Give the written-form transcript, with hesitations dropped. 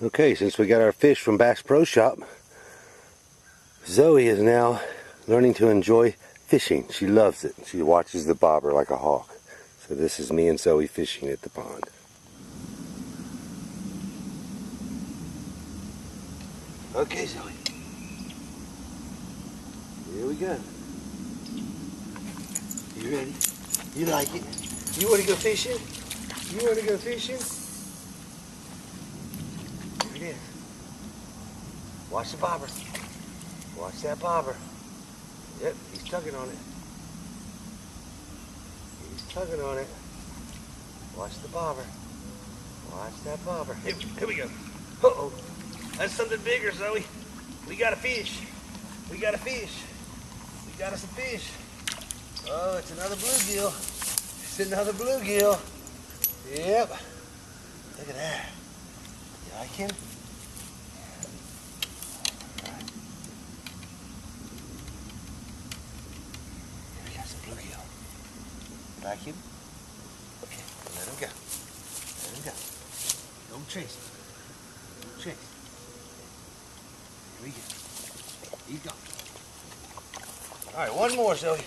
Okay, since we got our fish from Bass Pro Shop, Zoe is now learning to enjoy fishing. She loves it. She watches the bobber like a hawk. So this is me and Zoe fishing at the pond. Okay, Zoe. Here we go. You ready? You like it? You want to go fishing? You want to go fishing? Here it is. Watch the bobber. Watch that bobber. Yep, he's tugging on it. He's tugging on it. Watch the bobber. Watch that bobber. Here we go. Uh-oh. That's something bigger, Zoe. We got a fish. We got a fish. We got us a fish. Oh, it's another bluegill. It's another bluegill. Yep. Look at that. You like him? Alright. Here we got some bluegill. You like him? Okay, let him go. Let him go. Don't chase him. Don't chase him. Here we go. He's gone. Alright, one more, Zoe.